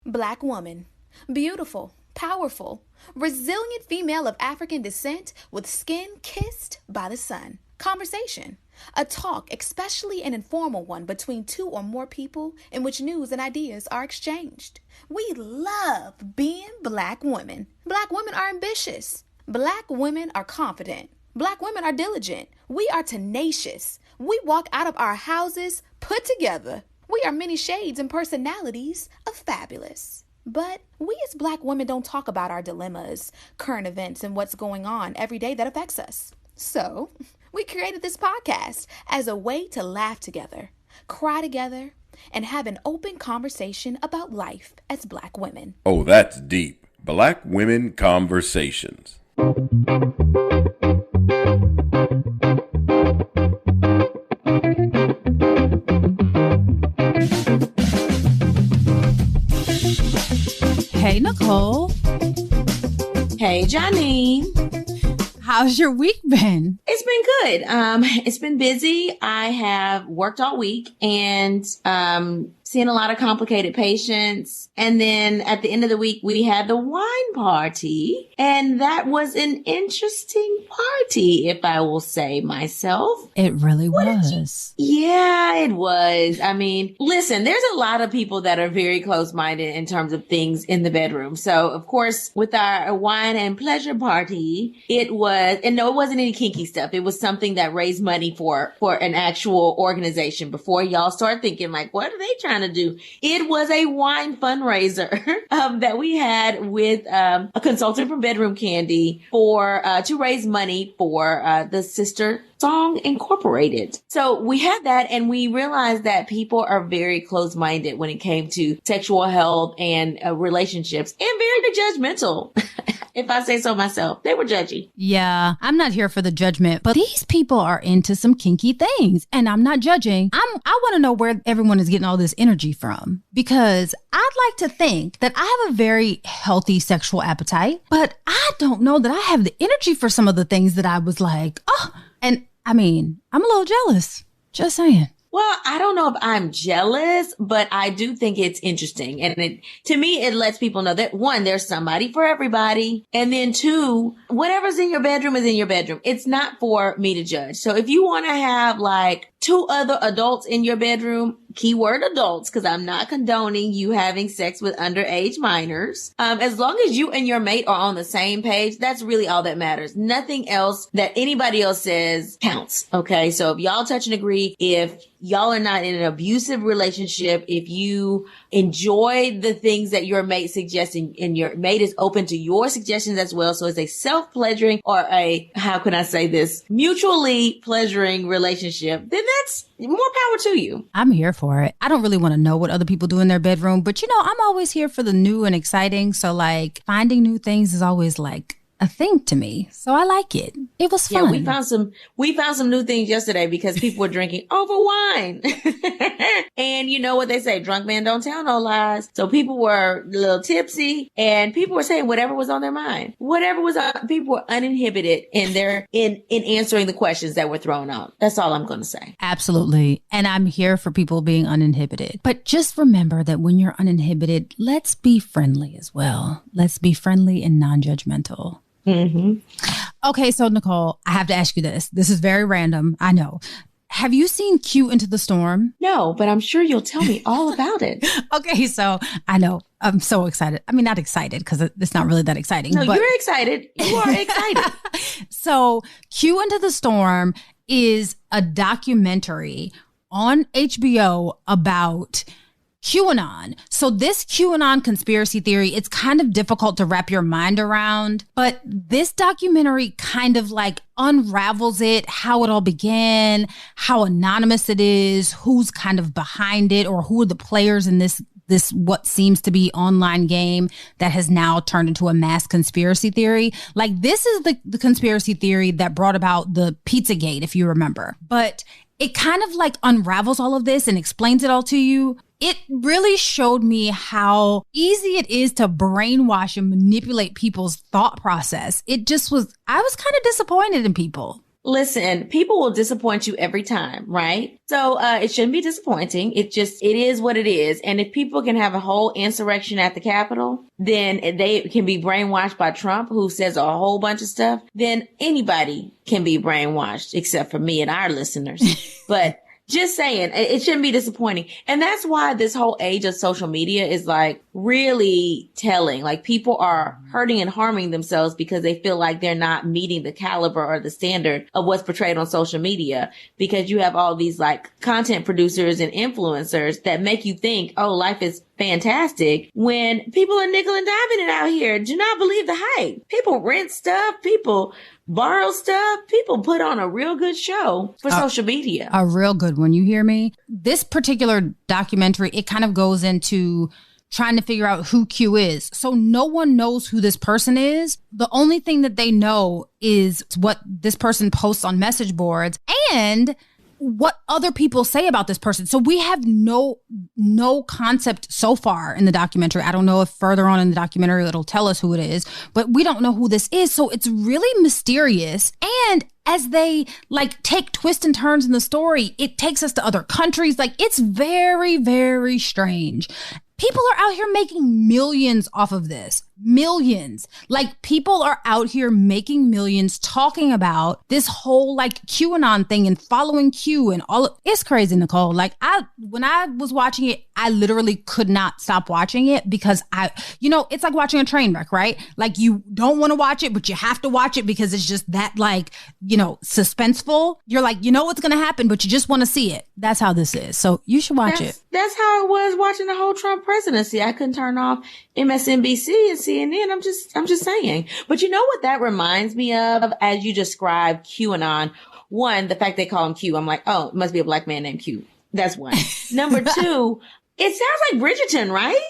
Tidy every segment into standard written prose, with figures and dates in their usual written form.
Black woman. Beautiful, powerful, resilient female of African descent with skin kissed by the sun. Conversation. A talk, especially an informal one between two or more people in which news and ideas are exchanged. We love being Black women. Black women are ambitious. Black women are confident. Black women are diligent. We are tenacious. We walk out of our houses put together. We are many shades and personalities of fabulous. But we as Black women don't talk about our dilemmas, current events, and what's going on every day that affects us. So we created this podcast as a way to laugh together, cry together, and have an open conversation about life as Black women. Oh, that's deep. Black Women Conversations. Hey, Nicole. Hey, Janine. How's your week been? It's been good. It's been busy. I have worked all week and seeing a lot of complicated patients. And then at the end of the week, we had the wine party. And that was an interesting party, if I will say myself. It really was. Yeah, it was. I mean, listen, there's a lot of people that are very close-minded in terms of things in the bedroom. So, of course, with our wine and pleasure party, it was, and no, it wasn't any kinky stuff. It was something that raised money for an actual organization. Before y'all start thinking like, what are they trying to do? It was a wine fundraiser that we had with a consultant from Bedroom Candy for to raise money for the Sister Song Incorporated. So we had that, and we realized that people are very close-minded when it came to sexual health and relationships, and very judgmental. If I say so myself, they were judgy. Yeah, I'm not here for the judgment, but these people are into some kinky things, and I'm not judging. I want to know where everyone is getting all this energy from, because I'd like to think that I have a very healthy sexual appetite, but I don't know that I have the energy for some of the things that I was like, oh, and I mean, I'm a little jealous. Just saying. Well, I don't know if I'm jealous, but I do think it's interesting. And to me, it lets people know that, one, there's somebody for everybody. And then two, whatever's in your bedroom is in your bedroom. It's not for me to judge. So if you want to have like two other adults in your bedroom, keyword adults, because I'm not condoning you having sex with underage minors. As long as you and your mate are on the same page, that's really all that matters. Nothing else that anybody else says counts. Okay. So if y'all touch and agree, if y'all are not in an abusive relationship, if you enjoy the things that your mate suggests and your mate is open to your suggestions as well. So it's a self-pleasuring or a, how can I say this, mutually pleasuring relationship, then that's more power to you. I'm here for it. I don't really want to know what other people do in their bedroom, but I'm always here for the new and exciting. So like finding new things is always like a thing to me. So I like it. It was fun. Yeah, we found some new things yesterday because people were drinking over wine. And you know what they say, drunk men don't tell no lies. So people were a little tipsy and people were saying whatever was on their mind. Whatever was on, people were uninhibited in answering the questions that were thrown out. That's all I'm going to say. Absolutely. And I'm here for people being uninhibited. But just remember that when you're uninhibited, let's be friendly as well. Let's be friendly and non-judgmental. Mm-hmm. Okay, so Nicole, I have to ask you this. This is very random. I know. Have you seen Q Into the Storm? No, but I'm sure you'll tell me all about it. Okay, so I know. I'm so excited. I mean, not excited because it's not really that exciting. No, but you're excited. You are excited. So Q Into the Storm is a documentary on HBO about QAnon. So this QAnon conspiracy theory, it's kind of difficult to wrap your mind around, but this documentary kind of like unravels it, how it all began, how anonymous it is, who's kind of behind it, or who are the players in this what seems to be online game that has now turned into a mass conspiracy theory. Like this is the conspiracy theory that brought about the Pizzagate, if you remember. But it kind of like unravels all of this and explains it all to you. It really showed me how easy it is to brainwash and manipulate people's thought process. It just was, I was kind of disappointed in people. Listen, people will disappoint you every time, right? So it shouldn't be disappointing. It is what it is. And if people can have a whole insurrection at the Capitol, then they can be brainwashed by Trump, who says a whole bunch of stuff. Then anybody can be brainwashed, except for me and our listeners. But just saying, it shouldn't be disappointing. And that's why this whole age of social media is like really telling. Like people are hurting and harming themselves because they feel like they're not meeting the caliber or the standard of what's portrayed on social media, because you have all these like content producers and influencers that make you think, oh, life is fantastic, when people are nickel and diming it out here. Do not believe the hype. People rent stuff. People borrow stuff. People put on a real good show for social media. A real good one. You hear me? This particular documentary, it kind of goes into trying to figure out who Q is. So no one knows who this person is. The only thing that they know is what this person posts on message boards and what other people say about this person. So we have no concept so far in the documentary. I don't know if further on in the documentary it'll tell us who it is, but we don't know who this is. So it's really mysterious. And as they like take twists and turns in the story, it takes us to other countries. Like it's very, very strange. People are out here making millions off of this. Millions. Like people are out here making millions talking about this whole like QAnon thing and following Q and all. It's crazy, Nicole. Like when I was watching it, I literally could not stop watching it because it's like watching a train wreck, right? Like you don't want to watch it, but you have to watch it because it's just that like, suspenseful. You're like, you know what's going to happen, but you just want to see it. That's how this is. So you should watch it. That's how it was watching the whole Trump presidency. I couldn't turn off MSNBC and CNN. I'm just saying. But you know what that reminds me of as you describe QAnon? One, the fact they call him Q. I'm like, oh, it must be a black man named Q. That's one. Number two, it sounds like Bridgerton, right?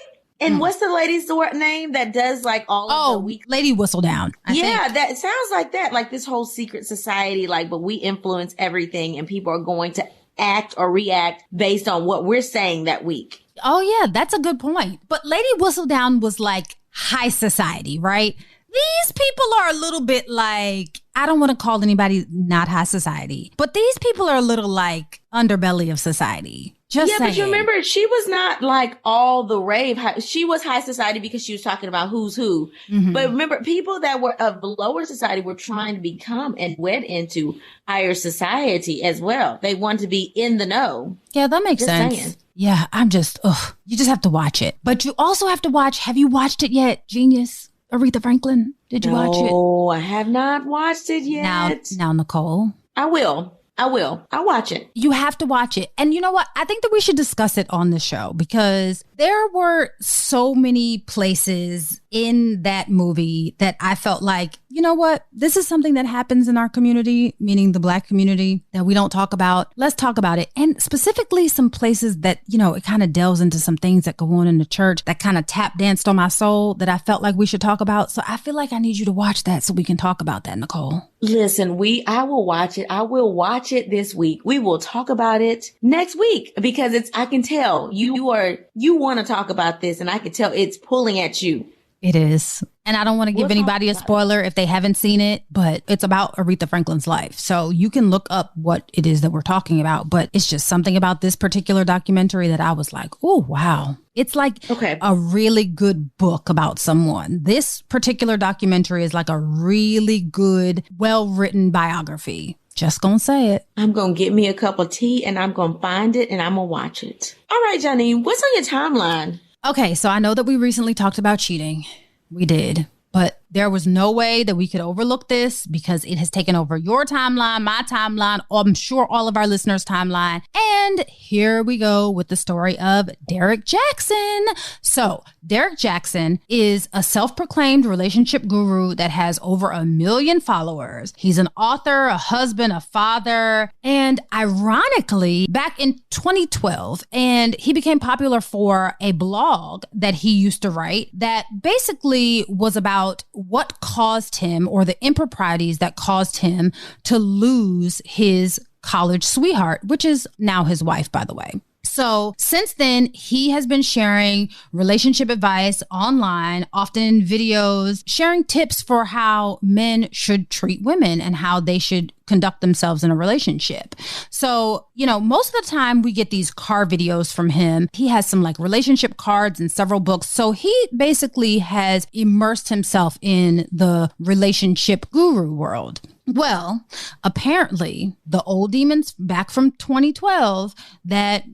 And what's the lady's name that does like all of the week? Lady Whistledown. I think. That sounds like that. Like this whole secret society, like, but we influence everything and people are going to act or react based on what we're saying that week. Oh, yeah, that's a good point. But Lady Whistledown was like high society, right? These people are a little bit like, I don't want to call anybody not high society, but these people are a little like underbelly of society. Just saying. But you remember, she was not like all the rave. She was high society because she was talking about who's who. Mm-hmm. But remember, people that were of lower society were trying to become and wed into higher society as well. They want to be in the know. Yeah, that makes sense. Saying. Yeah, you just have to watch it. But you also have to watch, have you watched it yet, Genius? Aretha Franklin? Did you watch it? No, I have not watched it yet. Now, Nicole. I will. I'll watch it. You have to watch it. And you know what? I think that we should discuss it on the show because there were so many places in that movie that I felt like, you know what? This is something that happens in our community, meaning the Black community, that we don't talk about. Let's talk about it. And specifically some places that, it kind of delves into some things that go on in the church that kind of tap danced on my soul that I felt like we should talk about. So I feel like I need you to watch that so we can talk about that, Nicole. Listen, I will watch it. I will watch it this week. We will talk about it next week because I can tell you want to talk about this and I can tell it's pulling at you. It is. And I don't want to give anybody a spoiler if they haven't seen it, but it's about Aretha Franklin's life. So you can look up what it is that we're talking about, but it's just something about this particular documentary that I was like, oh, wow. It's like a really good book about someone. This particular documentary is like a really good, well-written biography. Just gonna say it. I'm gonna get me a cup of tea and I'm gonna find it and I'm gonna watch it. All right, Janine, what's on your timeline? Okay, so I know that we recently talked about cheating. We did. But there was no way that we could overlook this because it has taken over your timeline, my timeline, I'm sure all of our listeners' timeline. And here we go with the story of Derek Jaxn. So Derek Jaxn is a self-proclaimed relationship guru that has over 1 million followers. He's an author, a husband, a father, and ironically, back in 2012, and he became popular for a blog that he used to write that basically was about what caused him or the improprieties that caused him to lose his college sweetheart, which is now his wife, by the way. So since then, he has been sharing relationship advice online, often in videos, sharing tips for how men should treat women and how they should conduct themselves in a relationship. So, most of the time we get these car videos from him. He has some like relationship cards and several books. So he basically has immersed himself in the relationship guru world. Well, apparently the old demons back from 2012 that,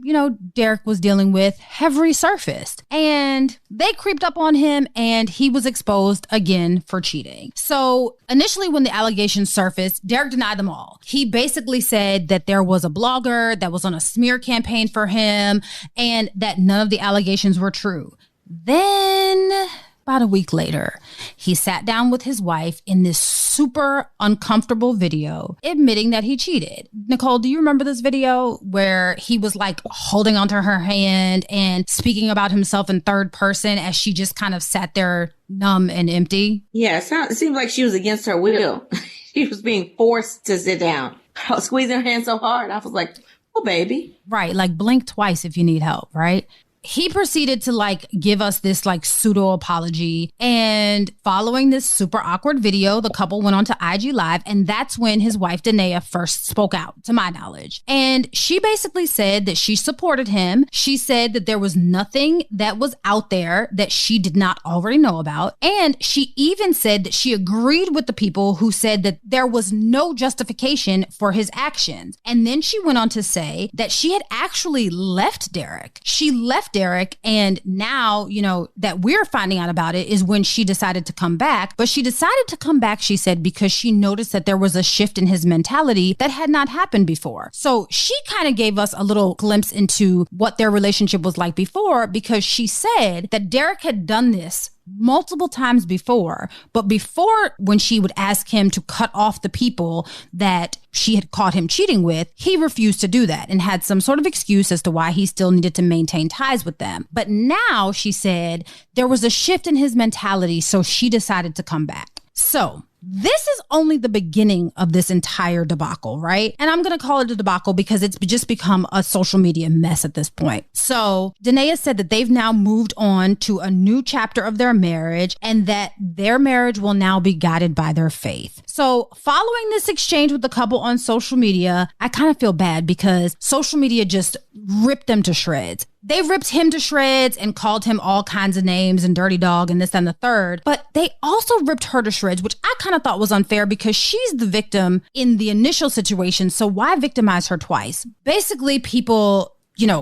Derek was dealing with have resurfaced, and they creeped up on him and he was exposed again for cheating. So initially when the allegations surfaced, Derek denied them all. He basically said that there was a blogger that was on a smear campaign for him and that none of the allegations were true. Then about a week later, he sat down with his wife in this super uncomfortable video, admitting that he cheated. Nicole, do you remember this video where he was like holding onto her hand and speaking about himself in third person as she just kind of sat there numb and empty? Yeah, it seemed like she was against her will. She was being forced to sit down. I was squeezing her hand so hard. I was like, oh, baby. Right. Like blink twice if you need help, right? He proceeded to give us this pseudo apology, and following this super awkward video, the couple went on to IG Live, and that's when his wife Danae first spoke out, to my knowledge. And she basically said that she supported him. She said that there was nothing that was out there that she did not already know about. And she even said that she agreed with the people who said that there was no justification for his actions. And then she went on to say that she had actually left Derek. She left Derek, and now, that we're finding out about it is when she decided to come back. But she decided to come back, she said, because she noticed that there was a shift in his mentality that had not happened before. So she kind of gave us a little glimpse into what their relationship was like before, because she said that Derek had done this multiple times before, but before, when she would ask him to cut off the people that she had caught him cheating with, he refused to do that and had some sort of excuse as to why he still needed to maintain ties with them. But now, she said, there was a shift in his mentality, so she decided to come back. So this is only the beginning of this entire debacle, right? And I'm going to call it a debacle because it's just become a social media mess at this point. So Danae said that they've now moved on to a new chapter of their marriage and that their marriage will now be guided by their faith. So following this exchange with the couple on social media, I kind of feel bad because social media just ripped them to shreds. They ripped him to shreds and called him all kinds of names and dirty dog and this and the third. But they also ripped her to shreds, which I kind of thought was unfair because she's the victim in the initial situation. So why victimize her twice? Basically, people,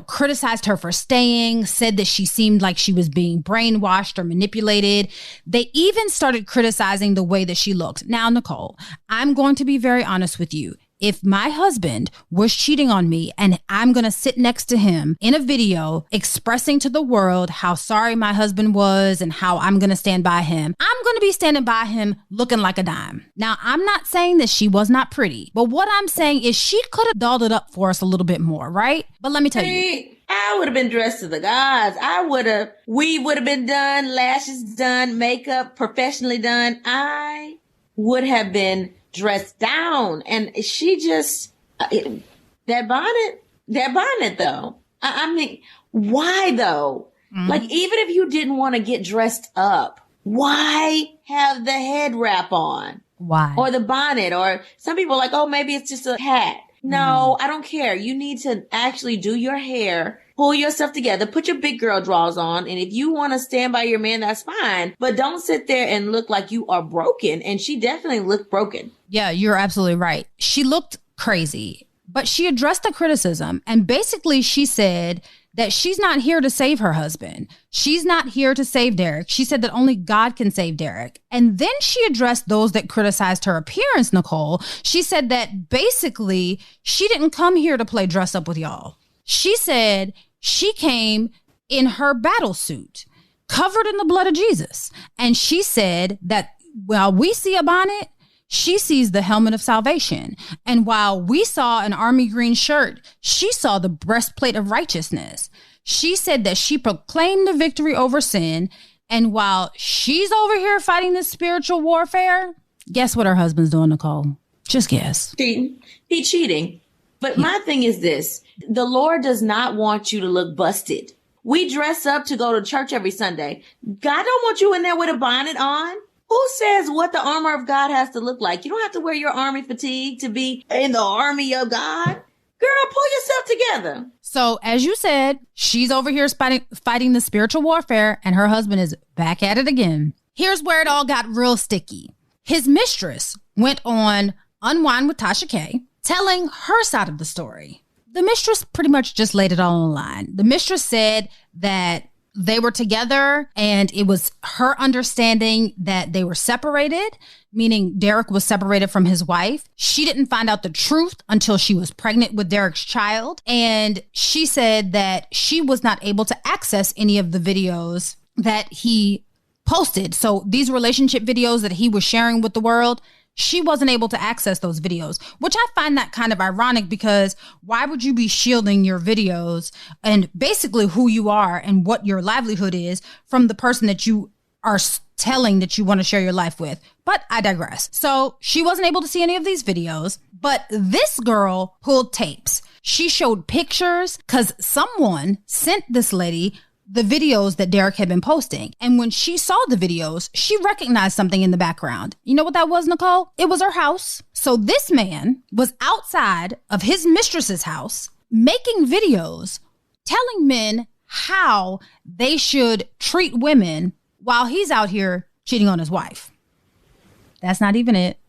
criticized her for staying, said that she seemed like she was being brainwashed or manipulated. They even started criticizing the way that she looked. Now, Nicole, I'm going to be very honest with you. If my husband was cheating on me and I'm going to sit next to him in a video expressing to the world how sorry my husband was and how I'm going to stand by him, I'm going to be standing by him looking like a dime. Now, I'm not saying that she was not pretty, but what I'm saying is she could have dolled it up for us a little bit more, right? But let me tell you. I would have been dressed to the gods. We would have been done, lashes done, makeup professionally done. I would have been dressed down, and she just that bonnet though. I mean, why though? Mm-hmm. Like, even if you didn't want to get dressed up, why have the head wrap on? Why? Or the bonnet? Or some people are like, oh, maybe it's just a hat. No, I don't care. You need to actually do your hair, pull yourself together, put your big girl drawers on. And if you want to stand by your man, that's fine. But don't sit there and look like you are broken. And she definitely looked broken. Yeah, you're absolutely right. She looked crazy, but she addressed the criticism. And basically she said that she's not here to save her husband. She's not here to save Derek. She said that only God can save Derek. And then she addressed those that criticized her appearance, Nicole. She said that basically she didn't come here to play dress up with y'all. She said she came in her battle suit, covered in the blood of Jesus. And she said that while we see a bonnet, she sees the helmet of salvation. And while we saw an army green shirt, she saw the breastplate of righteousness. She said that she proclaimed the victory over sin. And while she's over here fighting this spiritual warfare, guess what her husband's doing, Nicole? Just guess. Cheating. He's cheating. But my thing is this. The Lord does not want you to look busted. We dress up to go to church every Sunday. God don't want you in there with a bonnet on. Who says what the armor of God has to look like? You don't have to wear your army fatigue to be in the army of God. Girl, pull yourself together. So, as you said, she's over here fighting the spiritual warfare, and her husband is back at it again. Here's where it all got real sticky. His mistress went on Unwind with Tasha K, telling her side of the story. The mistress pretty much just laid it all on the line. The mistress said that they were together and it was her understanding that they were separated, meaning Derek was separated from his wife. She didn't find out the truth until she was pregnant with Derek's child. And she said that she was not able to access any of the videos that he posted. So these relationship videos that he was sharing with the world, she wasn't able to access those videos, which I find that kind of ironic because why would you be shielding your videos and basically who you are and what your livelihood is from the person that you are telling that you want to share your life with? But I digress. So she wasn't able to see any of these videos, but this girl pulled tapes. She showed pictures because someone sent this lady the videos that Derek had been posting. And when she saw the videos, she recognized something in the background. You know what that was, Nicole? It was her house. So this man was outside of his mistress's house making videos telling men how they should treat women while he's out here cheating on his wife. That's not even it.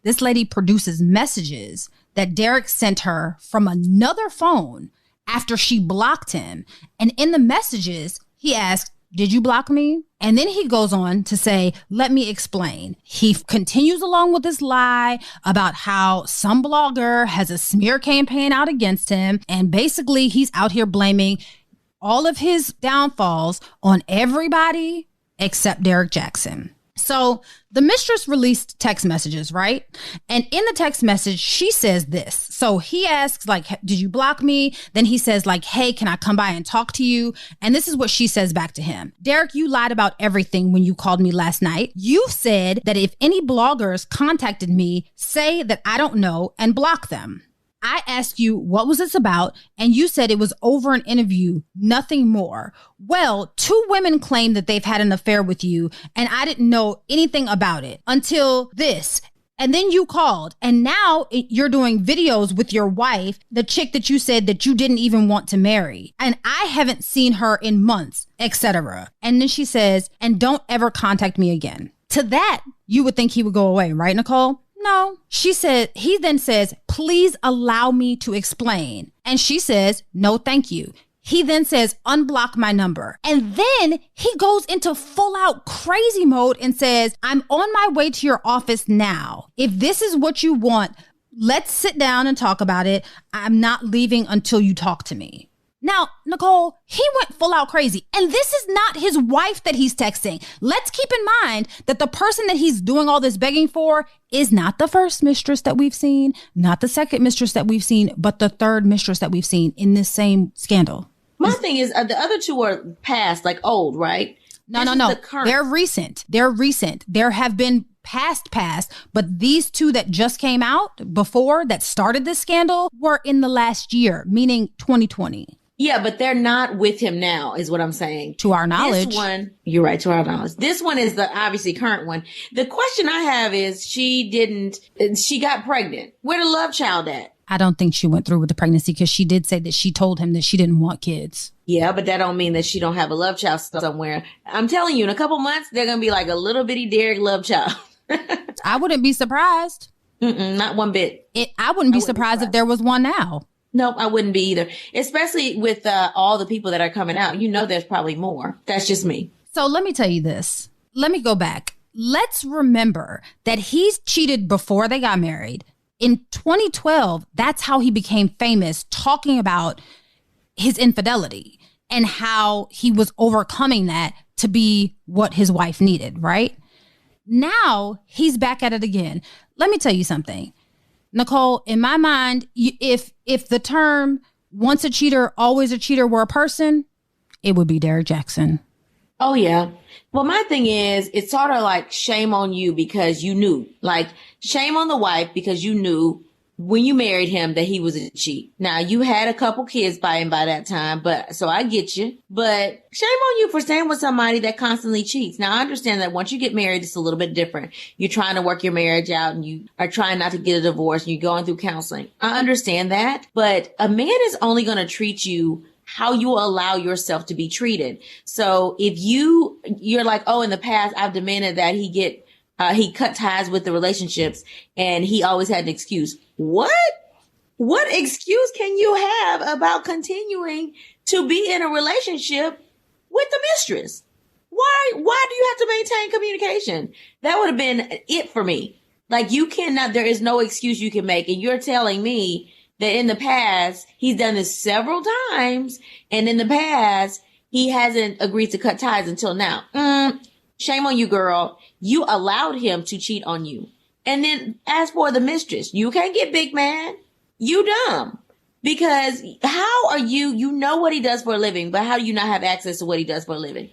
This lady produces messages that Derek sent her from another phone after she blocked him. And in the messages, he asked, "Did you block me?" And then he goes on to say, "Let me explain." He continues along with this lie about how some blogger has a smear campaign out against him. And basically, he's out here blaming all of his downfalls on everybody except Derek Jaxn. So the mistress released text messages, right? And in the text message, she says this. So he asks, like, "Did you block me?" Then he says, like, "Hey, can I come by and talk to you?" And this is what she says back to him. "Derek, you lied about everything when you called me last night. You said that if any bloggers contacted me, say that I don't know and block them. I asked you, what was this about? And you said it was over an interview, nothing more. Well, 2 women claim that they've had an affair with you, and I didn't know anything about it until this. And then you called, and now you're doing videos with your wife, the chick that you said that you didn't even want to marry. And I haven't seen her in months, etc." And then she says, "And don't ever contact me again." To that, you would think he would go away, right, Nicole? No. She said, he then says, "Please allow me to explain." And she says, "No, thank you." He then says, "Unblock my number." And then he goes into full out crazy mode and says, "I'm on my way to your office now. If this is what you want, let's sit down and talk about it. I'm not leaving until you talk to me." Now, Nicole, he went full out crazy. And this is not his wife that he's texting. Let's keep in mind that the person that he's doing all this begging for is not the first mistress that we've seen, not the second mistress that we've seen, but the third mistress that we've seen in this same scandal. My thing is, the other 2 are past, like old, right? No. They're recent. There have been past, but these 2 that just came out before that started this scandal were in the last year, meaning 2020. Yeah, but they're not with him now, is what I'm saying. To our knowledge. This one, you're right, to our knowledge. This one is the obviously current one. The question I have is she got pregnant. Where the love child at? I don't think she went through with the pregnancy because she did say that she told him that she didn't want kids. Yeah, but that don't mean that she don't have a love child somewhere. I'm telling you, in a couple months, they're going to be like a little bitty Derek love child. I wouldn't be surprised. Not one bit. I wouldn't be surprised if there was one now. No, I wouldn't be either. Especially with all the people that are coming out. You know, there's probably more. That's just me. So let me tell you this. Let me go back. Let's remember that he's cheated before they got married. In 2012, that's how he became famous, talking about his infidelity and how he was overcoming that to be what his wife needed, right? Now he's back at it again. Let me tell you something. Nicole, in my mind, if the term "once a cheater, always a cheater" were a person, it would be Derek Jaxn. Oh, yeah. Well, my thing is, it's sort of like shame on you because you knew. Like, shame on the wife because you knew when you married him that he was a cheat. Now, you had a couple kids by him by that time, but so I get you. But shame on you for staying with somebody that constantly cheats. Now, I understand that once you get married, it's a little bit different. You're trying to work your marriage out and you are trying not to get a divorce and you're going through counseling. I understand that, but a man is only going to treat you how you allow yourself to be treated. So if you're like, oh, in the past, I've demanded that he cut ties with the relationships and he always had an excuse. What excuse can you have about continuing to be in a relationship with the mistress? Why do you have to maintain communication? That would have been it for me. Like, there is no excuse you can make. And you're telling me that in the past, he's done this several times. And in the past, he hasn't agreed to cut ties until now. Shame on you, girl. You allowed him to cheat on you. And then as for the mistress, you can't get big man. You dumb. Because how are you know what he does for a living, but how do you not have access to what he does for a living?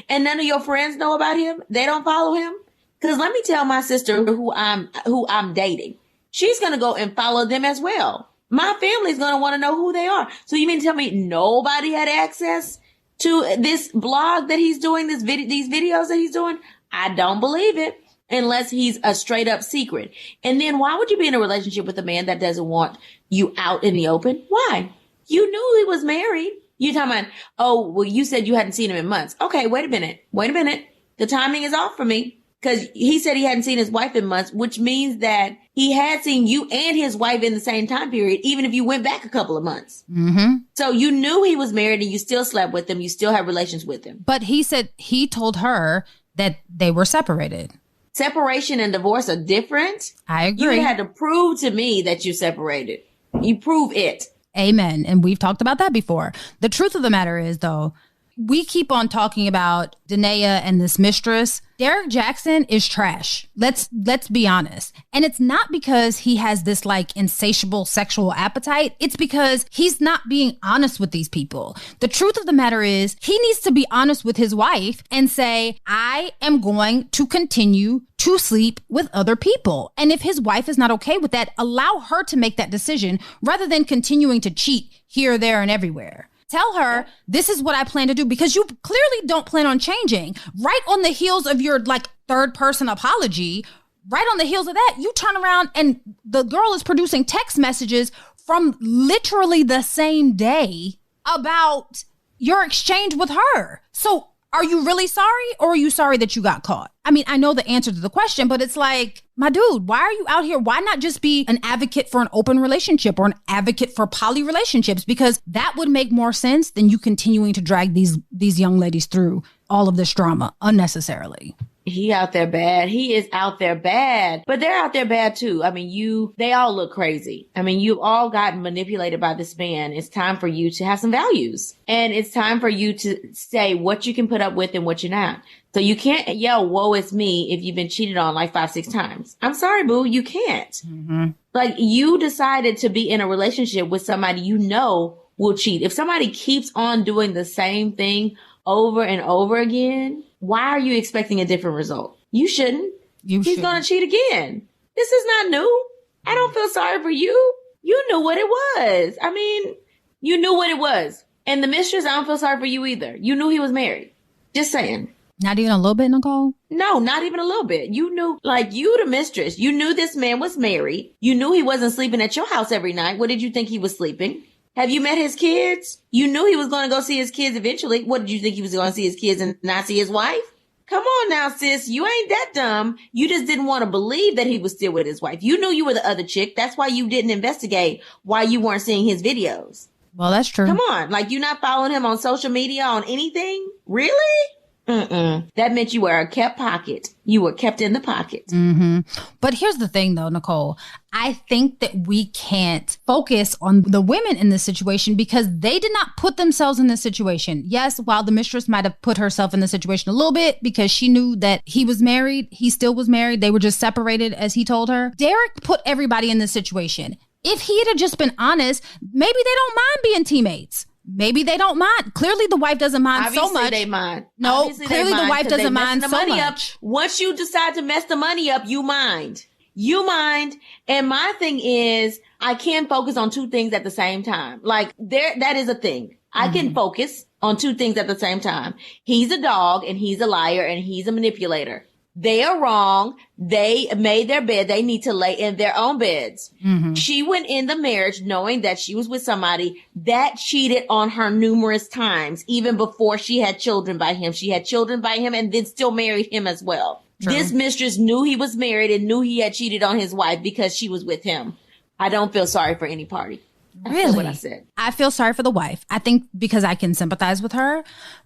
And none of your friends know about him? They don't follow him? Because let me tell my sister who I'm dating. She's going to go and follow them as well. My family's going to want to know who they are. So you mean to tell me nobody had access to this blog that he's doing, these videos that he's doing? I don't believe it unless he's a straight up secret. And then why would you be in a relationship with a man that doesn't want you out in the open? Why? You knew he was married. You're talking about, oh, well, you said you hadn't seen him in months. Okay, wait a minute. The timing is off for me. Because he said he hadn't seen his wife in months, which means that he had seen you and his wife in the same time period, even if you went back a couple of months. Mm-hmm. So you knew he was married and you still slept with him. You still had relations with him. But he said he told her that they were separated. Separation and divorce are different. I agree. You had to prove to me that you separated. You prove it. Amen. And we've talked about that before. The truth of the matter is, though, we keep on talking about Danae and this mistress. Derek Jaxn is trash. Let's be honest. And it's not because he has this like insatiable sexual appetite. It's because he's not being honest with these people. The truth of the matter is he needs to be honest with his wife and say, I am going to continue to sleep with other people. And if his wife is not okay with that, allow her to make that decision rather than continuing to cheat here, there, and everywhere. Tell her, this is what I plan to do, because you clearly don't plan on changing. Right on the heels of your like third person apology, right on the heels of that, you turn around and the girl is producing text messages from literally the same day about your exchange with her. So are you really sorry, or are you sorry that you got caught? I mean, I know the answer to the question, but it's like, my dude, why are you out here? Why not just be an advocate for an open relationship or an advocate for poly relationships? Because that would make more sense than you continuing to drag these young ladies through all of this drama unnecessarily. He out there bad. He is out there bad. But they're out there bad too. I mean, they all look crazy. I mean, you've all gotten manipulated by this man. It's time for you to have some values. And it's time for you to say what you can put up with and what you're not. So you can't yell, woe is me, if you've been cheated on like 5-6 times. I'm sorry, boo. You can't. Mm-hmm. Like, you decided to be in a relationship with somebody you know will cheat. If somebody keeps on doing the same thing over and over again, why are you expecting a different result? You shouldn't. He's going to cheat again. This is not new. I don't feel sorry for you. You knew what it was. I mean, you knew what it was. And the mistress, I don't feel sorry for you either. You knew he was married. Just saying. Not even a little bit, Nicole? No, not even a little bit. You knew, like, you, the mistress, you knew this man was married. You knew he wasn't sleeping at your house every night. What did you think he was sleeping? Have you met his kids? You knew he was going to go see his kids eventually. What did you think he was going to see his kids and not see his wife? Come on now, sis. You ain't that dumb. You just didn't want to believe that he was still with his wife. You knew you were the other chick. That's why you didn't investigate why you weren't seeing his videos. Well, that's true. Come on. Like, you not following him on social media on anything? Really? That meant you were a kept pocket. You were kept in the pocket. Mm-hmm. But here's the thing, though, Nicole. I think that we can't focus on the women in this situation because they did not put themselves in this situation. Yes, while the mistress might have put herself in the situation a little bit because she knew that he was married, he still was married. They were just separated, as he told her. Derek put everybody in this situation. If he had just been honest, maybe they don't mind being teammates. Maybe they don't mind. Clearly, the wife doesn't mind so much. They mind. No, clearly the wife doesn't mind so much. Once you decide to mess the money up, you mind. You mind? And my thing is, I can focus on two things at the same time. Like that is a thing. I can focus on two things at the same time. He's a dog and he's a liar and he's a manipulator. They are wrong. They made their bed. They need to lay in their own beds. She went in the marriage knowing that she was with somebody that cheated on her numerous times, even before she had children by him. She had children by him and then still married him as well. True. This mistress knew he was married and knew he had cheated on his wife because she was with him. I don't feel sorry for any party. That's what I said. I feel sorry for the wife. I think because I can sympathize with her,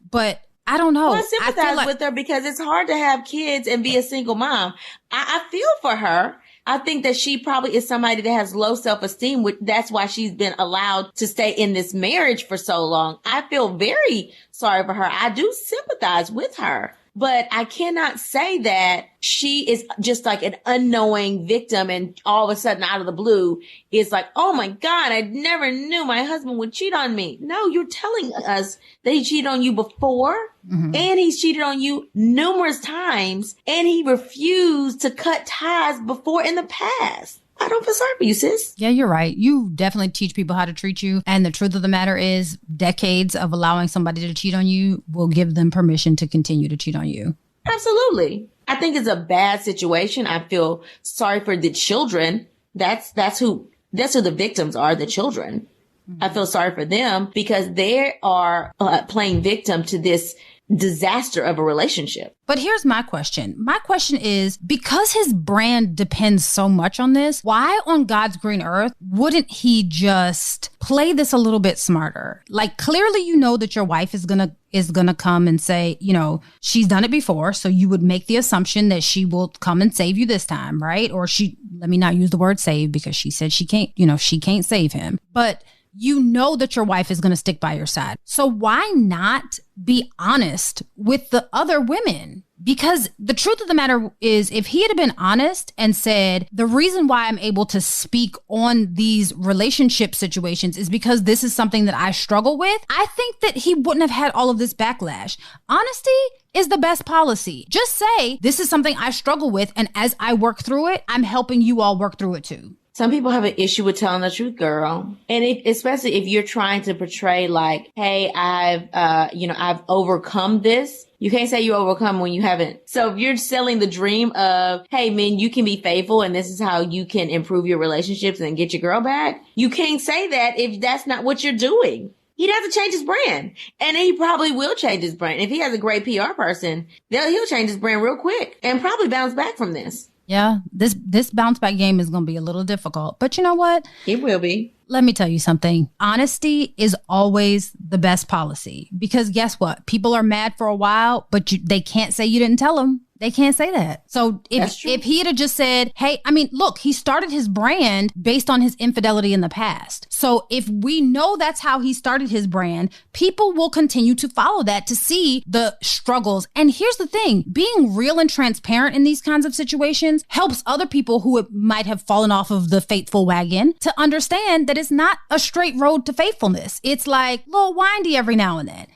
but I don't know. Well, I sympathize with her because it's hard to have kids and be a single mom. I feel for her. I think that she probably is somebody that has low self-esteem. That's why she's been allowed to stay in this marriage for so long. I feel very sorry for her. I do sympathize with her. But I cannot say that she is just like an unknowing victim and all of a sudden out of the blue is like, oh my God, I never knew my husband would cheat on me. No, you're telling us that he cheated on you before and he's cheated on you numerous times and he refused to cut ties before in the past. I don't feel sorry for you, sis. Yeah, you're right. You definitely teach people how to treat you. And the truth of the matter is decades of allowing somebody to cheat on you will give them permission to continue to cheat on you. Absolutely. I think it's a bad situation. I feel sorry for the children. That's who the victims are, the children. I feel sorry for them because they are playing victim to this disaster of a relationship. But here's my question. My question is, because his brand depends so much on this, why on God's green earth wouldn't he just play this a little bit smarter? Like, clearly you know that your wife is gonna come and say, you know, she's done it before, so you would make the assumption that she will come and save you this time, right? Or let me not use the word save because she said she can't save him. But you know that your wife is going to stick by your side. So why not be honest with the other women? Because the truth of the matter is, if he had been honest and said, the reason why I'm able to speak on these relationship situations is because this is something that I struggle with, I think that he wouldn't have had all of this backlash. Honesty is the best policy. Just say, this is something I struggle with, and as I work through it, I'm helping you all work through it too. Some people have an issue with telling the truth, girl. And especially if you're trying to portray like, hey, I've overcome this. You can't say you overcome when you haven't. So if you're selling the dream of, hey, men, you can be faithful and this is how you can improve your relationships and get your girl back. You can't say that if that's not what you're doing. He'd have to change his brand. And he probably will change his brand. If he has a great PR person, he'll change his brand real quick and probably bounce back from this. Yeah, this bounce back game is going to be a little difficult. But you know what? It will be. Let me tell you something. Honesty is always the best policy. Because guess what? People are mad for a while, but they can't say you didn't tell them. They can't say that. So if he had just said, hey, I mean, look, he started his brand based on his infidelity in the past. So if we know that's how he started his brand, people will continue to follow that to see the struggles. And here's the thing, being real and transparent in these kinds of situations helps other people who might have fallen off of the faithful wagon to understand that it's not a straight road to faithfulness. It's like a little windy every now and then.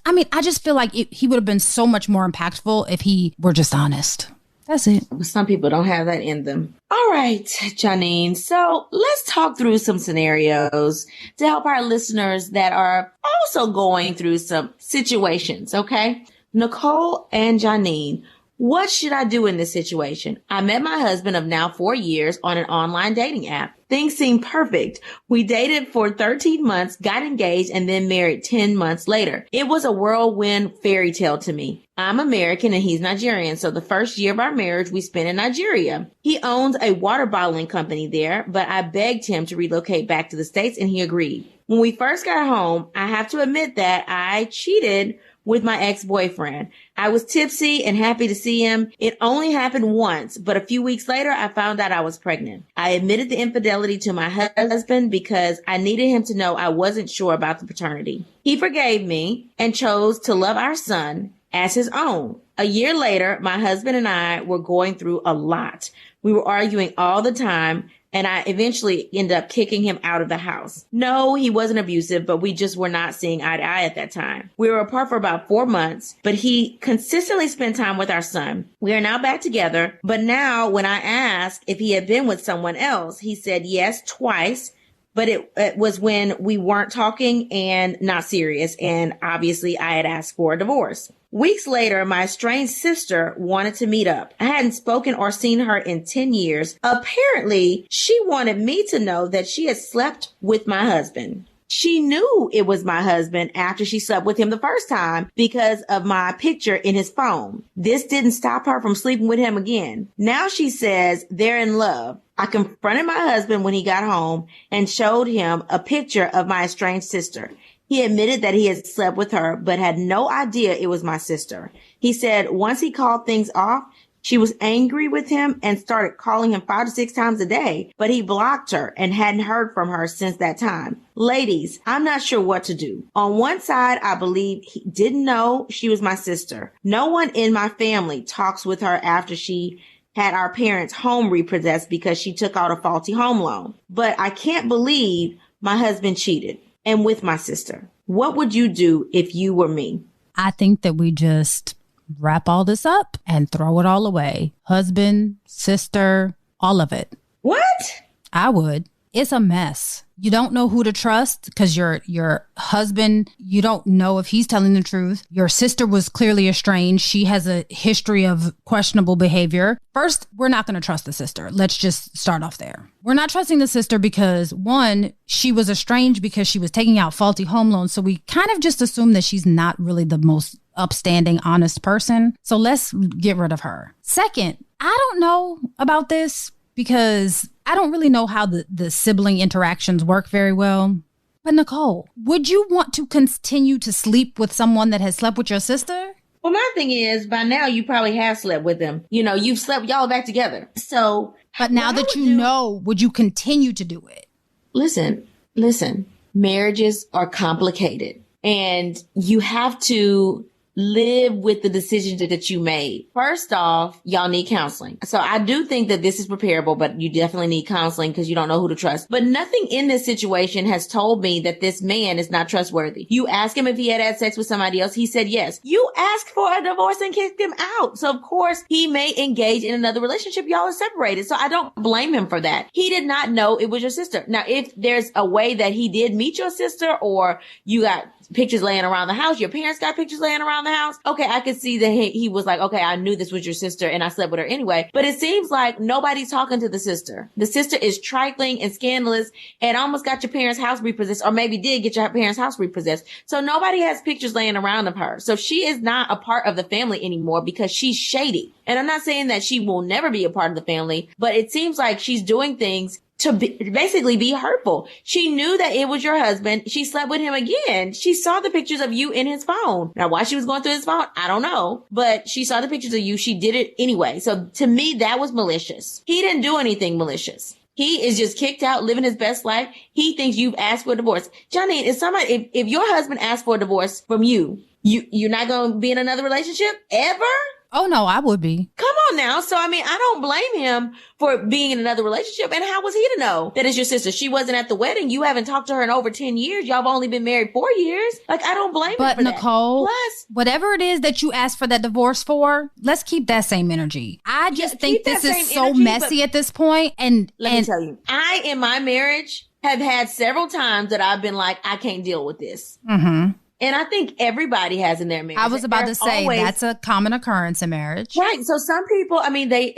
I just feel like he would have been so much more impactful if he were just honest. That's it. Some people don't have that in them. All right, Janine. So let's talk through some scenarios to help our listeners that are also going through some situations. Okay. Nicole and Janine, what should I do in this situation? I met my husband of now 4 years on an online dating app. Things seemed perfect. We dated for 13 months, got engaged, and then married 10 months later. It was a whirlwind fairy tale to me. I'm American and he's Nigerian, so the first year of our marriage we spent in Nigeria. He owns a water bottling company there, but I begged him to relocate back to the States and he agreed. When we first got home, I have to admit that I cheated with my ex-boyfriend. I was tipsy and happy to see him. It only happened once, but a few weeks later, I found out I was pregnant. I admitted the infidelity to my husband because I needed him to know I wasn't sure about the paternity. He forgave me and chose to love our son as his own. A year later, my husband and I were going through a lot. We were arguing all the time, and I eventually ended up kicking him out of the house. No, he wasn't abusive, but we just were not seeing eye to eye at that time. We were apart for about 4 months, but he consistently spent time with our son. We are now back together, but now when I asked if he had been with someone else, he said yes, twice. But it was when we weren't talking and not serious. And obviously I had asked for a divorce. Weeks later, my estranged sister wanted to meet up. I hadn't spoken or seen her in 10 years. Apparently, she wanted me to know that she had slept with my husband. She knew it was my husband after she slept with him the first time because of my picture in his phone. This didn't stop her from sleeping with him again. Now she says they're in love. I confronted my husband when he got home and showed him a picture of my estranged sister. He admitted that he had slept with her, but had no idea it was my sister. He said once he called things off, she was angry with him and started calling him 5 to 6 times a day, but he blocked her and hadn't heard from her since that time. Ladies, I'm not sure what to do. On one side, I believe he didn't know she was my sister. No one in my family talks with her after she had our parents' home repossessed because she took out a faulty home loan. But I can't believe my husband cheated and with my sister. What would you do if you were me? I think that we just wrap all this up and throw it all away. Husband, sister, all of it. What? I would. It's a mess. You don't know who to trust because your husband, you don't know if he's telling the truth. Your sister was clearly estranged. She has a history of questionable behavior. First, we're not going to trust the sister. Let's just start off there. We're not trusting the sister because, one, she was estranged because she was taking out faulty home loans. So we kind of just assume that she's not really the most upstanding, honest person. So let's get rid of her. Second, I don't know about this because I don't really know how the sibling interactions work very well. But Nicole, would you want to continue to sleep with someone that has slept with your sister? Well, my thing is, by now you probably have slept with them. You know, you've slept, y'all back together. So, but now that you know, would you continue to do it? Listen, marriages are complicated and you have to live with the decisions that you made. First off, y'all need counseling. So I do think that this is preparable, but you definitely need counseling because you don't know who to trust. But nothing in this situation has told me that this man is not trustworthy. You ask him if he had sex with somebody else. He said yes. You asked for a divorce and kicked him out. So of course he may engage in another relationship. Y'all are separated. So I don't blame him for that. He did not know it was your sister. Now, if there's a way that he did meet your sister or you got pictures laying around the house, your parents got pictures laying around the house, okay, I could see that he was like, okay, I knew this was your sister and I slept with her anyway. But it seems like nobody's talking to the sister. The sister is trifling and scandalous and almost got your parents' house repossessed, or maybe did get your parents' house repossessed. So nobody has pictures laying around of her. So she is not a part of the family anymore because she's shady. And I'm not saying that she will never be a part of the family, but it seems like she's doing things to basically be hurtful. She knew that it was your husband. She slept with him again. She saw the pictures of you in his phone. Now, why she was going through his phone, I don't know, but she saw the pictures of you. She did it anyway. So to me, that was malicious. He didn't do anything malicious. He is just kicked out, living his best life. He thinks you've asked for a divorce. Janine, if your husband asked for a divorce from you're not going to be in another relationship ever? Oh, no, I would be. Come on now. So, I mean, I don't blame him for being in another relationship. And how was he to know that it's your sister? She wasn't at the wedding. You haven't talked to her in over 10 years. Y'all have only been married 4 years. Like, I don't blame him for Nicole, that. Plus, whatever it is that you asked for that divorce for, let's keep that same energy. I just think this is so messy at this point. And let me tell you, I, in my marriage, have had several times that I've been like, I can't deal with this. Mm-hmm. And I think everybody has in their marriage. I was about to say that's a common occurrence in marriage. Right. So some people, I mean, they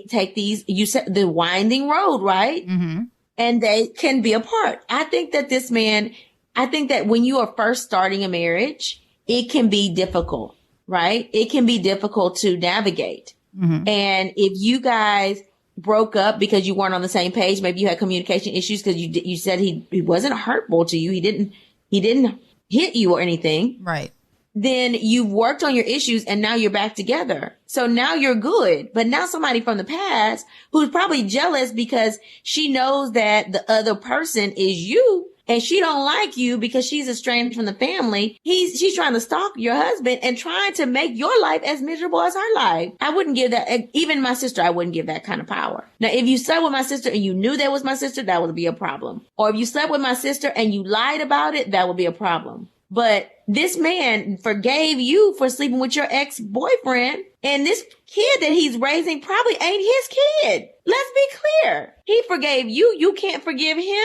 take these, you said the winding road, right? Mm-hmm. And they can be apart. I think that this man, I think that when you are first starting a marriage, it can be difficult, right? It can be difficult to navigate. Mm-hmm. And if you guys broke up because you weren't on the same page, maybe you had communication issues because you said he wasn't hurtful to you. He didn't hit you or anything. Right. Then you've worked on your issues and now you're back together. So now you're good. But now somebody from the past who's probably jealous because she knows that the other person is you, and she don't like you because she's estranged from the family. She's trying to stalk your husband and trying to make your life as miserable as her life. I wouldn't give that, even my sister, I wouldn't give that kind of power. Now, if you slept with my sister and you knew that was my sister, that would be a problem. Or if you slept with my sister and you lied about it, that would be a problem. But this man forgave you for sleeping with your ex-boyfriend, and this kid that he's raising probably ain't his kid. Let's be clear. He forgave you. You can't forgive him.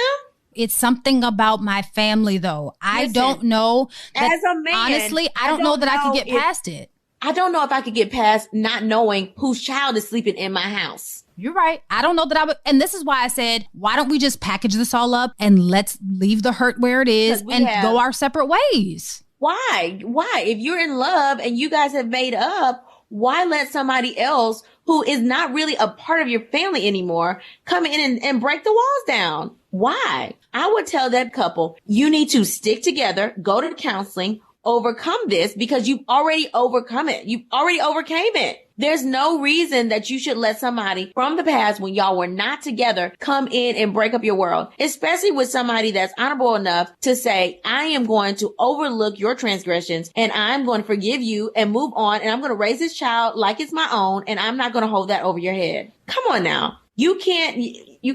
It's something about my family, though. I don't know. As a man, honestly, I don't know that I could get past it. I don't know if I could get past not knowing whose child is sleeping in my house. You're right. I don't know that I would. And this is why I said, why don't we just package this all up and let's leave the hurt where it is and go our separate ways? Why? If you're in love and you guys have made up, why let somebody else who is not really a part of your family anymore come in and break the walls down? Why? I would tell that couple, you need to stick together, go to counseling, overcome this, because you've already overcome it. You've already overcame it. There's no reason that you should let somebody from the past when y'all were not together come in and break up your world, especially with somebody that's honorable enough to say, I am going to overlook your transgressions and I'm going to forgive you and move on. And I'm going to raise this child like it's my own. And I'm not going to hold that over your head. Come on now. You can't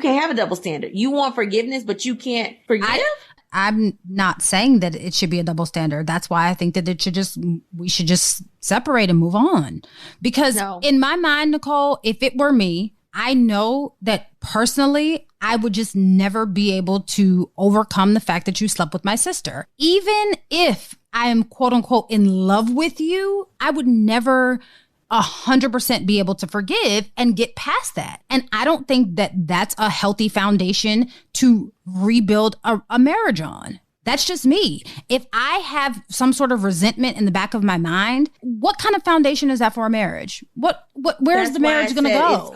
have a double standard. You want forgiveness, but you can't forgive. I'm not saying that it should be a double standard. That's why I think that we should just separate and move on. Because in my mind, Nicole, if it were me, I know that personally, I would just never be able to overcome the fact that you slept with my sister. Even if I am quote unquote in love with you, I would never 100% be able to forgive and get past that. And I don't think that that's a healthy foundation to rebuild a marriage on. That's just me. If I have some sort of resentment in the back of my mind, what kind of foundation is that for a marriage? Where's the marriage going to go?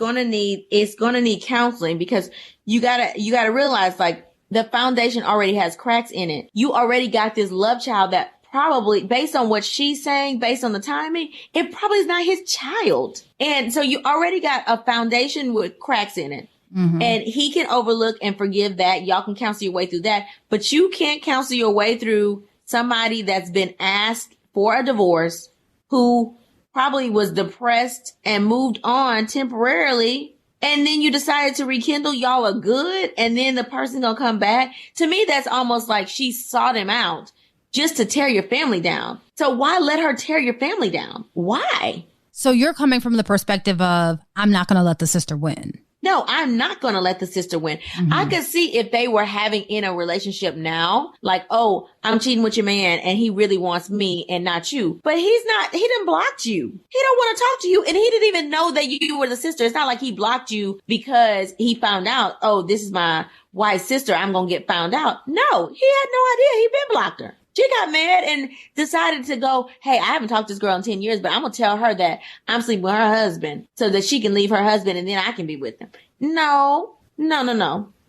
It's going to need counseling, because you gotta realize, like, the foundation already has cracks in it. You already got this love child that probably, based on what she's saying, based on the timing, it probably is not his child. And so you already got a foundation with cracks in it. Mm-hmm. And he can overlook and forgive that. Y'all can counsel your way through that. But you can't counsel your way through somebody that's been asked for a divorce, who probably was depressed and moved on temporarily. And then you decided to rekindle, y'all are good. And then the person gonna come back. To me, that's almost like she sought him out just to tear your family down. So why let her tear your family down? Why? So you're coming from the perspective of, I'm not going to let the sister win. No, I'm not going to let the sister win. Mm-hmm. I could see if they were having in a relationship now, like, oh, I'm cheating with your man and he really wants me and not you. But he didn't block you. He don't want to talk to you. And he didn't even know that you were the sister. It's not like he blocked you because he found out, oh, this is my wife's sister, I'm going to get found out. No, he had no idea. He been blocked her. She got mad and decided to go, hey, I haven't talked to this girl in 10 years, but I'm going to tell her that I'm sleeping with her husband so that she can leave her husband and then I can be with him. No.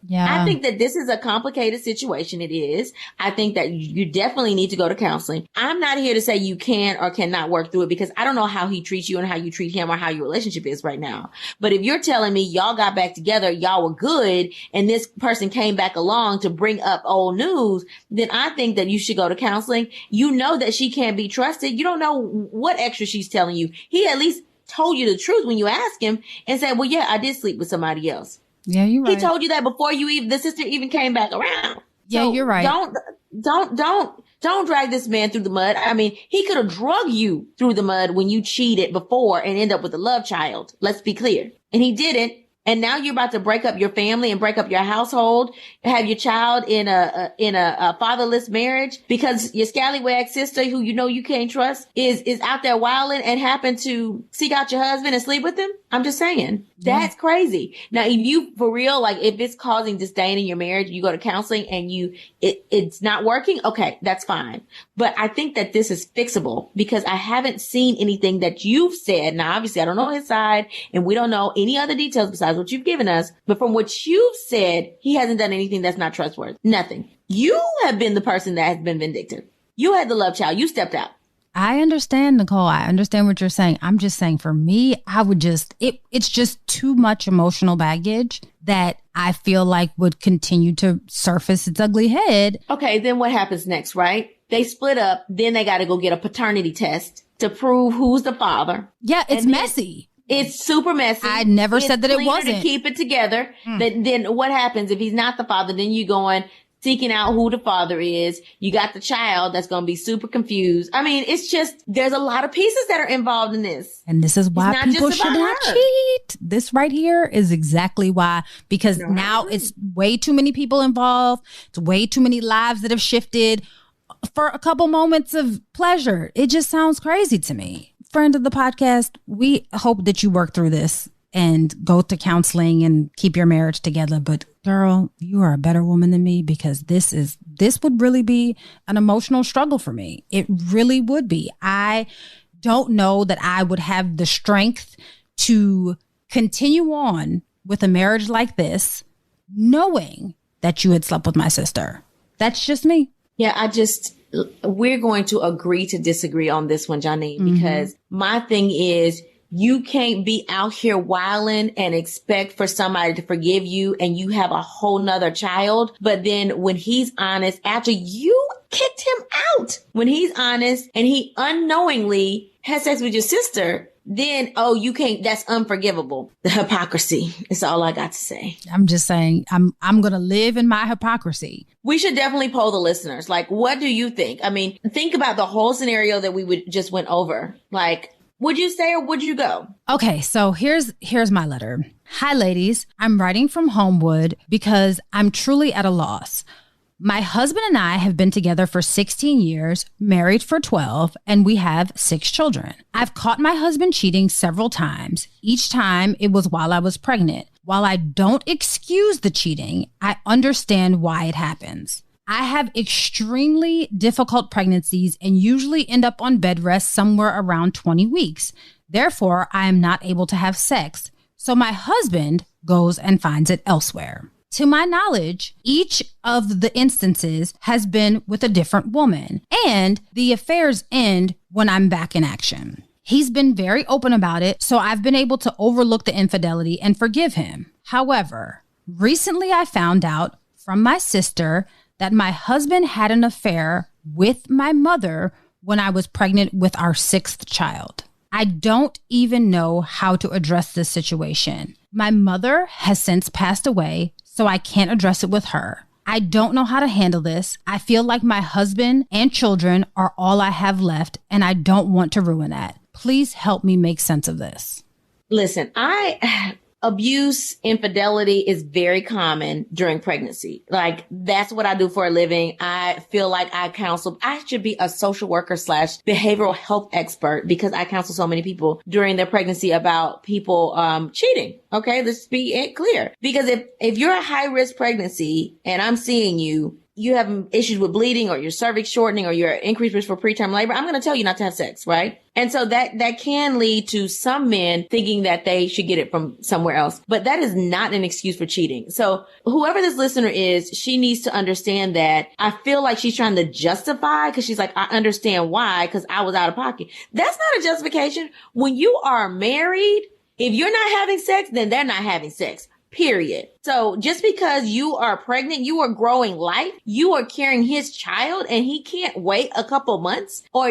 Yeah. I think that this is a complicated situation. It is. I think that you definitely need to go to counseling. I'm not here to say you can or cannot work through it, because I don't know how he treats you and how you treat him or how your relationship is right now. But if you're telling me y'all got back together, y'all were good, and this person came back along to bring up old news, then I think that you should go to counseling. You know that she can't be trusted. You don't know what extra she's telling you. He at least told you the truth when you asked him and said, well, yeah, I did sleep with somebody else. Yeah, you're right. He told you that before the sister even came back around. Yeah, so you're right. Don't drag this man through the mud. I mean, he could have drug you through the mud when you cheated before and end up with a love child. Let's be clear. And he didn't. And now you're about to break up your family and break up your household, have your child in a fatherless marriage because your scallywag sister, who you know you can't trust, is out there wilding and happened to seek out your husband and sleep with him. I'm just saying, that's crazy. Now, if you, for real, like, if it's causing disdain in your marriage, you go to counseling and it's not working. Okay, that's fine. But I think that this is fixable, because I haven't seen anything that you've said. Now, obviously, I don't know his side and we don't know any other details besides what you've given us. But from what you've said, he hasn't done anything that's not trustworthy. Nothing. You have been the person that has been vindictive. You had the love child. You stepped out. I understand, Nicole. I understand what you're saying. I'm just saying, for me, I would it's just too much emotional baggage that I feel like would continue to surface its ugly head. Okay, then what happens next, right? They split up, then they got to go get a paternity test to prove who's the father. Yeah, it's messy. It's super messy. I never said that it wasn't. To keep it together. Then what happens if he's not the father? Then you going seeking out who the father is. You got the child that's going to be super confused. I mean, it's just, there's a lot of pieces that are involved in this. And this is why people should not cheat. This right here is exactly why, because now it's way too many people involved. It's way too many lives that have shifted for a couple moments of pleasure. It just sounds crazy to me. Friend of the podcast, we hope that you work through this and go to counseling and keep your marriage together. But girl, you are a better woman than me, because this would really be an emotional struggle for me. It really would be. I don't know that I would have the strength to continue on with a marriage like this, knowing that you had slept with my sister. That's just me. Yeah, we're going to agree to disagree on this one, Janine, because my thing is, you can't be out here wilding and expect for somebody to forgive you and you have a whole nother child. But then when he's honest, after you kicked him out, when he's honest and he unknowingly has sex with your sister, then, you can't, that's unforgivable. The hypocrisy is all I got to say. I'm just saying, I'm going to live in my hypocrisy. We should definitely poll the listeners. Like, what do you think? I mean, think about the whole scenario that we just went over. Like, would you stay or would you go? Okay, so here's my letter. Hi, ladies. I'm writing from Homewood because I'm truly at a loss. My husband and I have been together for 16 years, married for 12, and we have 6 children. I've caught my husband cheating several times. Each time it was while I was pregnant. While I don't excuse the cheating, I understand why it happens. I have extremely difficult pregnancies and usually end up on bed rest somewhere around 20 weeks. Therefore, I am not able to have sex. So my husband goes and finds it elsewhere. To my knowledge, each of the instances has been with a different woman, and the affairs end when I'm back in action. He's been very open about it, so I've been able to overlook the infidelity and forgive him. However, recently I found out from my sister that my husband had an affair with my mother when I was pregnant with our 6th child. I don't even know how to address this situation. My mother has since passed away, so I can't address it with her. I don't know how to handle this. I feel like my husband and children are all I have left, and I don't want to ruin that. Please help me make sense of this. Listen, abuse, infidelity is very common during pregnancy. Like, that's what I do for a living. I feel like I counsel. I should be a social worker / behavioral health expert, because I counsel so many people during their pregnancy about people cheating. Okay, let's be clear. Because if you're a high risk pregnancy and I'm seeing you have issues with bleeding, or your cervix shortening, or your increased risk for preterm labor, I'm going to tell you not to have sex, right? And so that can lead to some men thinking that they should get it from somewhere else. But that is not an excuse for cheating. So whoever this listener is, she needs to understand that. I feel like she's trying to justify, because she's like, I understand why, because I was out of pocket. That's not a justification. When you are married, if you're not having sex, then they're not having sex. Period. So just because you are pregnant, you are growing life, you are carrying his child, and he can't wait a couple months, or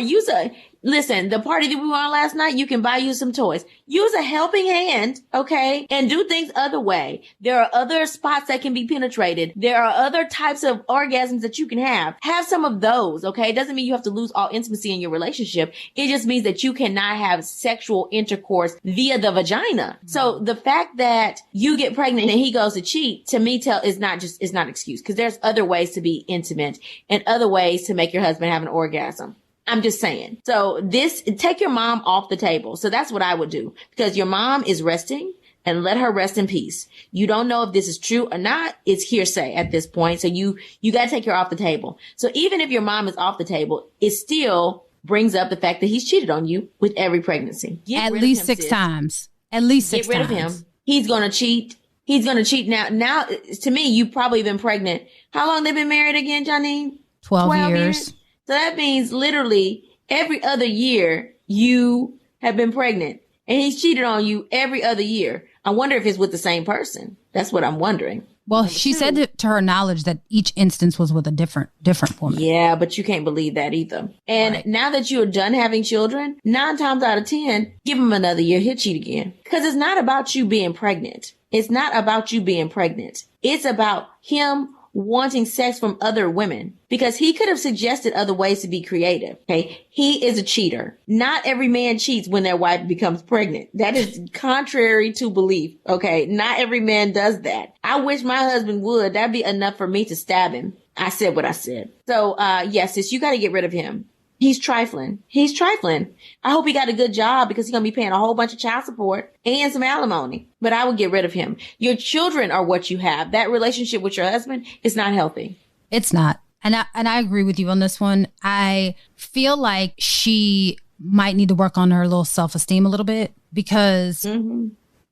listen, the party that we went on last night, you can buy you some toys. Use a helping hand, okay? And do things other way. There are other spots that can be penetrated. There are other types of orgasms that you can have. Have some of those, okay? It doesn't mean you have to lose all intimacy in your relationship. It just means that you cannot have sexual intercourse via the vagina. So the fact that you get pregnant and he goes to cheat, to me, is not an excuse, because there's other ways to be intimate and other ways to make your husband have an orgasm. I'm just saying. So take your mom off the table. So that's what I would do, because your mom is resting, and let her rest in peace. You don't know if this is true or not. It's hearsay at this point. So you got to take her off the table. So even if your mom is off the table, it still brings up the fact that he's cheated on you with every pregnancy. At least 6 times. At least 6 times. Get rid of him. He's going to cheat. He's going to cheat now. Now, to me, you've probably been pregnant. How long they been married again, Janine? 12 years. So that means literally every other year you have been pregnant. and he's cheated on you every other year. I wonder if it's with the same person. That's what I'm wondering. Well, she said it to her knowledge that each instance was with a different woman. Yeah, but you can't believe that either. And now that you're done having children, 9 times out of 10, give him another year, he'll cheat again. Because it's not about you being pregnant. It's not about you being pregnant. It's about him wanting sex from other women, because he could have suggested other ways to be creative. Okay. He is a cheater. Not every man cheats when their wife becomes pregnant. That is contrary to belief. Okay. Not every man does that. I wish my husband would. That'd be enough for me to stab him. I said what I said. So, yes, sis, you got to get rid of him. He's trifling. He's trifling. I hope he got a good job, because he's going to be paying a whole bunch of child support and some alimony. But I would get rid of him. Your children are what you have. That relationship with your husband is not healthy. It's not. And I agree with you on this one. I feel like she might need to work on her little self-esteem a little bit, because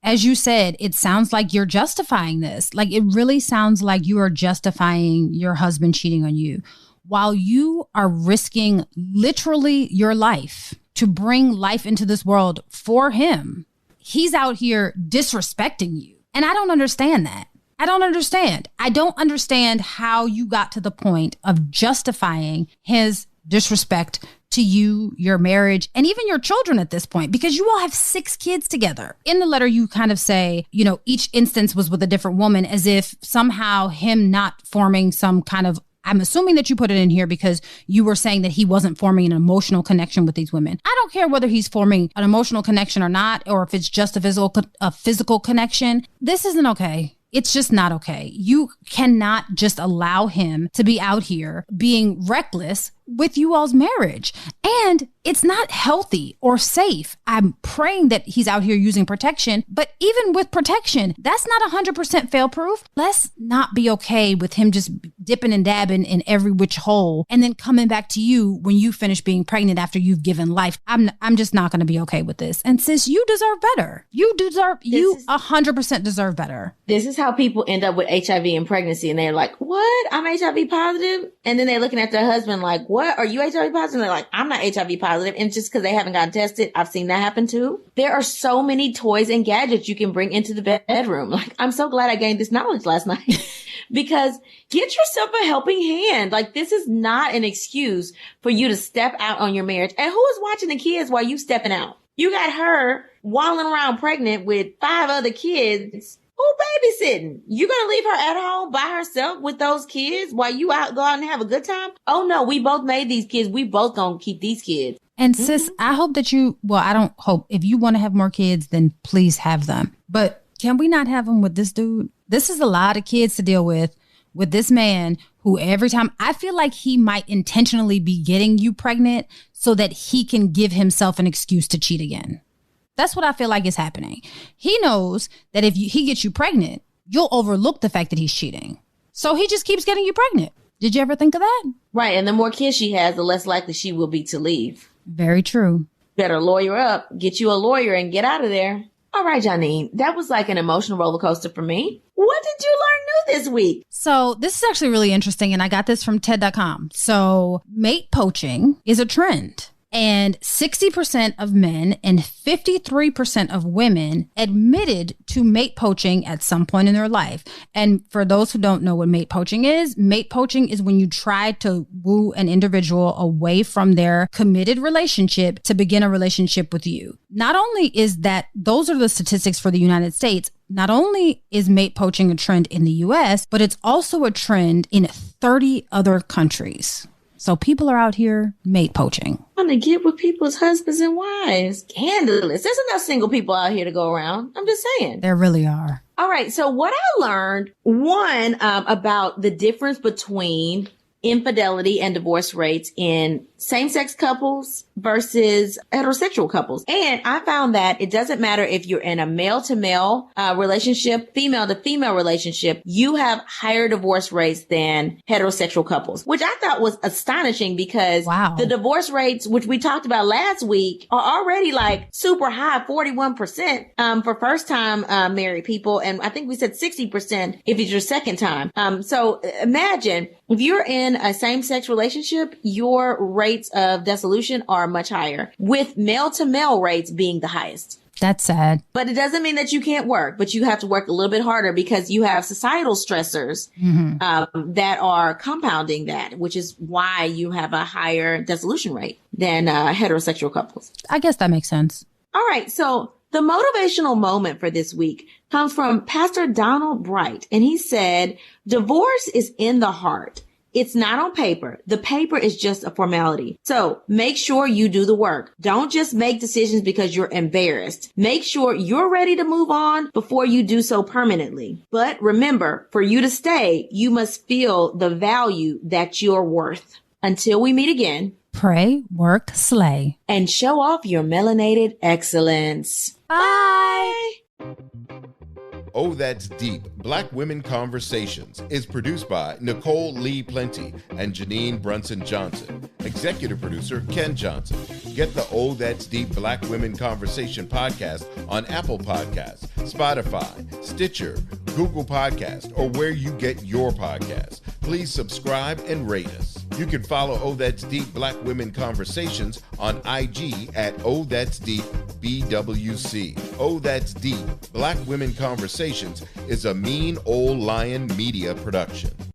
as you said, it sounds like you're justifying this. Like, it really sounds like you are justifying your husband cheating on you, while you are risking literally your life to bring life into this world for him. He's out here disrespecting you. And I don't understand that. I don't understand. I don't understand how you got to the point of justifying his disrespect to you, your marriage, and even your children at this point, because you all have 6 kids together. In the letter, you kind of say, you know, each instance was with a different woman, as if somehow him not forming some kind of, I'm assuming that you put it in here because you were saying that he wasn't forming an emotional connection with these women. I don't care whether he's forming an emotional connection or not, or if it's just a physical connection. This isn't okay. It's just not okay. You cannot just allow him to be out here being reckless with you all's marriage. And it's not healthy or safe. I'm praying that he's out here using protection, but even with protection, that's not 100% fail proof. Let's not be okay with him just dipping and dabbing in every which hole and then coming back to you when you finish being pregnant after you've given life. I'm just not going to be okay with this. And sis, you deserve better. You 100% deserve better. This is how people end up with HIV and pregnancy, and they're like, what? I'm HIV positive? And then they're looking at their husband like, what? Are you HIV positive? And they're like, I'm not HIV positive. And just because they haven't gotten tested, I've seen that happen too. There are so many toys and gadgets you can bring into the bedroom. Like, I'm so glad I gained this knowledge last night. Because get yourself a helping hand. Like, this is not an excuse for you to step out on your marriage. And who is watching the kids while you stepping out? You got her waddling around pregnant with 5 other kids. Who babysitting? You gonna leave her at home by herself with those kids while you go out and have a good time? Oh no, we both made these kids. We both gonna keep these kids. And sis, I hope that I don't hope. If you want to have more kids, then please have them. But can we not have them with this dude? This is a lot of kids to deal with this man who every time, I feel like he might intentionally be getting you pregnant so that he can give himself an excuse to cheat again. That's what I feel like is happening. He knows that if he gets you pregnant, you'll overlook the fact that he's cheating. So he just keeps getting you pregnant. Did you ever think of that? Right. And the more kids she has, the less likely she will be to leave. Very true. Better lawyer up, get you a lawyer and get out of there. All right, Janine, that was like an emotional roller coaster for me. What did you learn new this week? So this is actually really interesting, and I got this from TED.com. So mate poaching is a trend. And 60% of men and 53% of women admitted to mate poaching at some point in their life. And for those who don't know what mate poaching is when you try to woo an individual away from their committed relationship to begin a relationship with you. Not only is that, those are the statistics for the United States. Not only is mate poaching a trend in the US, but it's also a trend in 30 other countries. So people are out here mate poaching. Trying to get with people's husbands and wives. Scandalous. There's enough single people out here to go around. I'm just saying. There really are. All right. So what I learned, about the difference between infidelity and divorce rates in same-sex couples versus heterosexual couples. And I found that it doesn't matter if you're in a male-to-male relationship, female-to-female relationship, you have higher divorce rates than heterosexual couples, which I thought was astonishing because the divorce rates, which we talked about last week, are already like super high, 41% for first-time married people. And I think we said 60% if it's your second time. So imagine if you're in a same-sex relationship, your rates of dissolution are much higher, with male-to-male rates being the highest. That's sad. But it doesn't mean that you can't work, but you have to work a little bit harder because you have societal stressors that are compounding that, which is why you have a higher dissolution rate than heterosexual couples. I guess that makes sense. All right. So the motivational moment for this week comes from Pastor Donald Bright. And he said, divorce is in the heart. It's not on paper. The paper is just a formality. So make sure you do the work. Don't just make decisions because you're embarrassed. Make sure you're ready to move on before you do so permanently. But remember, for you to stay, you must feel the value that you're worth. Until we meet again, pray, work, slay, and show off your melanated excellence. Bye. Oh, That's Deep, Black Women Conversations is produced by Nicole Lee Plenty and Janine Brunson Johnson. Executive producer, Ken Johnson. Get the Oh, That's Deep, Black Women Conversation podcast on Apple Podcasts, Spotify, Stitcher, Google Podcasts, or where you get your podcasts. Please subscribe and rate us. You can follow Oh, That's Deep, Black Women Conversations on IG at Oh, That's Deep, BWC. Oh, That's Deep, Black Women Conversations is a Mean Old Lion Media production.